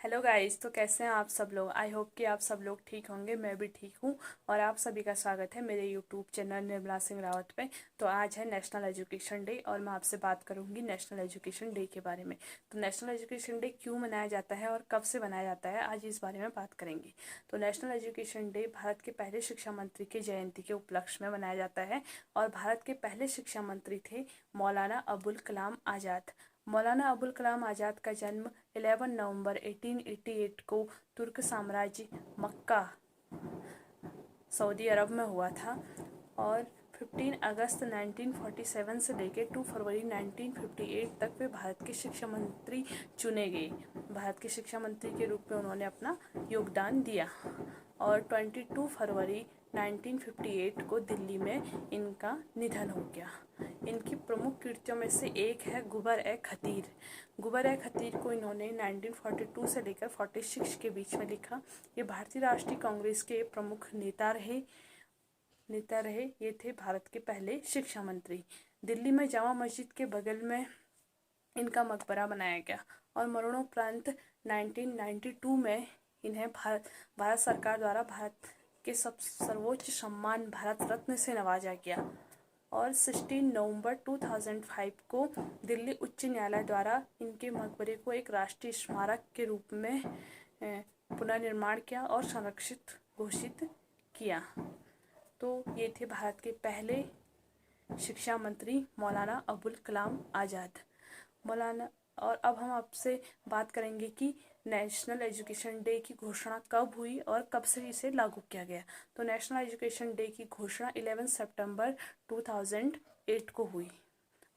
Hello guys. तो कैसे हैं आप सब लोग। आई होप कि आप सब लोग ठीक होंगे। मैं भी ठीक हूँ। और आप सभी का स्वागत है मेरे यूट्यूब चैनल निर्मला सिंह रावत पे। तो आज है नेशनल एजुकेशन डे और मैं आपसे बात करूँगी नेशनल एजुकेशन डे के बारे में। तो नेशनल एजुकेशन डे क्यों मनाया जाता है और कब से मनाया जाता है, आज इस बारे में बात करेंगे। तो नेशनल एजुकेशन डे भारत के पहले शिक्षा मंत्री की जयंती के उपलक्ष्य में मनाया जाता है। और भारत के पहले शिक्षा मंत्री थे मौलाना अबुल कलाम आज़ाद। मौलाना अबुल कलाम आज़ाद का जन्म 11 नवंबर 1888 को तुर्क साम्राज्य मक्का सऊदी अरब में हुआ था। और 15 अगस्त 1947 से लेकर 2 फरवरी 1958 तक वे भारत के शिक्षा मंत्री चुने गए। भारत के शिक्षा मंत्री के रूप में उन्होंने अपना योगदान दिया। और 22 फरवरी 1958 को दिल्ली में इनका निधन हो गया। इनकी प्रमुख कृतियों में से एक है गुबर-ए-खतीर। गुबर-ए-खतीर को इन्होंने 1942 से लेकर 46 के बीच में लिखा। ये भारतीय राष्ट्रीय कांग्रेस के प्रमुख नेता रहे। ये थे भारत के पहले शिक्षा मंत्री। दिल्ली में जामा मस्जिद के बगल में इनका मकबरा बनाया गया। और मरणोपरांत 1992 में इन्हें भारत सरकार द्वारा भारत के सर्वोच्च सम्मान भारत रत्न से नवाजा गया। और 16 नवंबर 2005 को दिल्ली उच्च न्यायालय द्वारा इनके मकबरे को एक राष्ट्रीय स्मारक के रूप में पुनर्निर्माण किया और संरक्षित घोषित किया। तो ये थे भारत के पहले शिक्षा मंत्री मौलाना अबुल कलाम आज़ाद। मौलाना और अब हम आपसे बात करेंगे कि नेशनल एजुकेशन डे की घोषणा कब हुई और कब से इसे लागू किया गया। तो नेशनल एजुकेशन डे की घोषणा 11 सितंबर 2008 को हुई।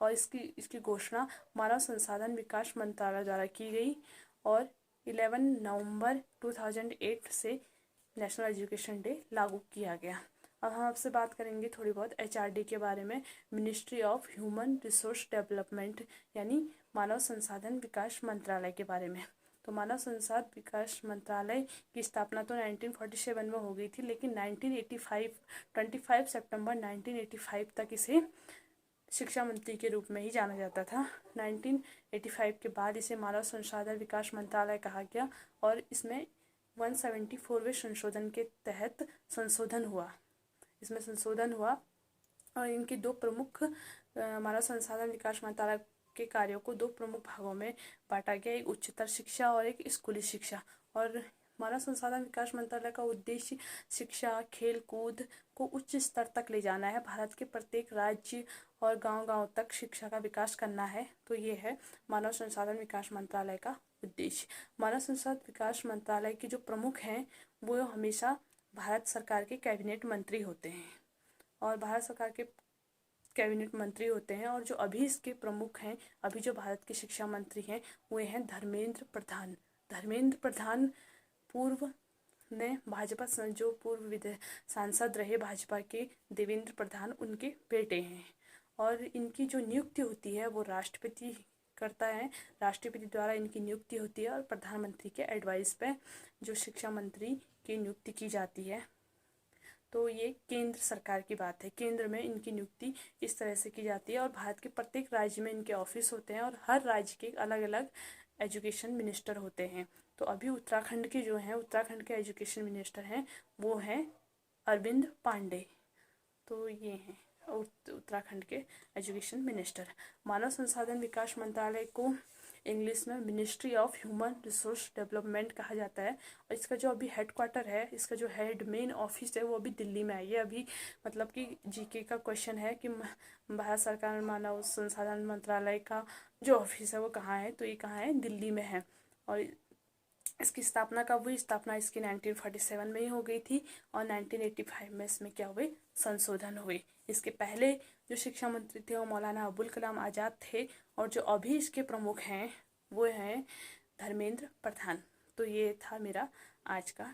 और इसकी घोषणा मानव संसाधन विकास मंत्रालय द्वारा की गई। और 11 नवंबर 2008 से नेशनल एजुकेशन डे लागू किया गया। अब हम आपसे बात करेंगे थोड़ी बहुत एचआरडी के बारे में, ministry of human resource development, यानी मानव संसाधन विकास मंत्रालय के बारे में। तो मानव संसाधन विकास मंत्रालय की स्थापना तो 1947 में हो गई थी, लेकिन 25 सितंबर 1985 तक इसे शिक्षा मंत्री के रूप में ही जाना जाता था। 1985 के बाद इसे मानव संसाधन विकास मंत्रालय कहा गया। और इसमें 174वें संशोधन के तहत संशोधन हुआ। और इनके दो प्रमुख मानव संसाधन विकास मंत्रालय के कार्यों को दो प्रमुख भागों में बांटा गया, एक उच्चतर शिक्षा और एक स्कूली शिक्षा। और मानव संसाधन विकास मंत्रालय का उद्देश्य शिक्षा, खेल कूद को उच्च स्तर तक ले जाना है। भारत के प्रत्येक राज्य और गांव-गांव तक शिक्षा का विकास करना है। तो ये है मानव संसाधन विकास मंत्रालय का उद्देश्य। मानव संसाधन विकास मंत्रालय के जो प्रमुख हैं वो हमेशा भारत सरकार के कैबिनेट मंत्री होते हैं। और भारत सरकार के कैबिनेट मंत्री होते हैं। और जो अभी इसके प्रमुख हैं, अभी जो भारत के शिक्षा मंत्री हैं, वो हैं धर्मेंद्र प्रधान। धर्मेंद्र प्रधान पूर्व ने भाजपा जो पूर्व सांसद रहे भाजपा के, देवेंद्र प्रधान, उनके बेटे हैं। और इनकी जो नियुक्ति होती है वो राष्ट्रपति करता है। राष्ट्रपति द्वारा इनकी नियुक्ति होती है और प्रधानमंत्री के एडवाइस पे जो शिक्षा मंत्री की नियुक्ति की जाती है। तो ये केंद्र सरकार की बात है। केंद्र में इनकी नियुक्ति इस तरह से की जाती है। और भारत के प्रत्येक राज्य में इनके ऑफिस होते हैं और हर राज्य के अलग अलग एजुकेशन मिनिस्टर होते हैं। तो अभी उत्तराखंड के जो हैं, उत्तराखंड के एजुकेशन मिनिस्टर हैं वो हैं अरविंद पांडे। तो ये हैं उत्तराखंड के एजुकेशन मिनिस्टर। मानव संसाधन विकास मंत्रालय को इंग्लिश में ministry of human resource development कहा जाता है। और इसका जो अभी हेडक्वार्टर है, इसका जो हेड मेन ऑफिस है वो अभी दिल्ली में है। ये अभी मतलब कि जीके का क्वेश्चन है कि भारत सरकार मानव संसाधन मंत्रालय का जो ऑफिस है वो कहाँ है, तो ये कहाँ है, दिल्ली में है। और इसकी स्थापना कब हुई? स्थापना इसकी 1947 में ही हो गई थी। और 1985 में इसमें क्या हुए, संशोधन हुए। इसके पहले जो शिक्षा मंत्री थे वो मौलाना अबुल कलाम आज़ाद थे। और जो अभी इसके प्रमुख हैं वो हैं धर्मेंद्र प्रधान। तो ये था मेरा आज का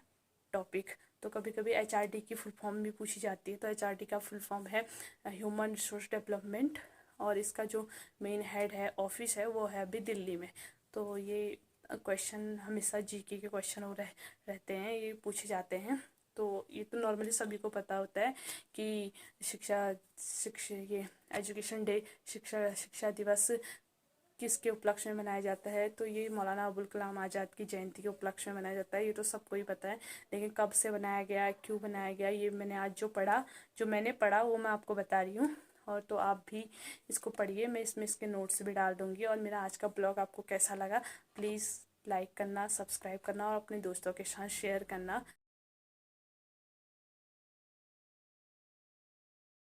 टॉपिक। तो कभी कभी एचआरडी की फुल फॉर्म भी पूछी जाती है। तो एचआरडी का फुल फॉर्म है ह्यूमन रिसोर्स डेवलपमेंट। और इसका जो मेन हेड है, ऑफिस है, वो है अभी दिल्ली में। तो ये क्वेश्चन हमेशा जीके के क्वेश्चन हो रहते हैं, ये पूछे जाते हैं। तो ये तो नॉर्मली सभी को पता होता है कि शिक्षा ये एजुकेशन डे, शिक्षा दिवस किसके उपलक्ष्य में मनाया जाता है, तो ये मौलाना अबुल कलाम आज़ाद की जयंती के उपलक्ष्य में मनाया जाता है। ये तो सबको ही पता है, लेकिन कब से बनाया गया, क्यों बनाया गया, ये मैंने आज जो मैंने पढ़ा वो मैं आपको बता रही हूँ। और तो आप भी इसको पढ़िए, मैं इसमें इसके नोट्स भी डाल दूँगी। और मेरा आज का ब्लॉग आपको कैसा लगा प्लीज़ लाइक करना, सब्सक्राइब करना और अपने दोस्तों के साथ शेयर करना।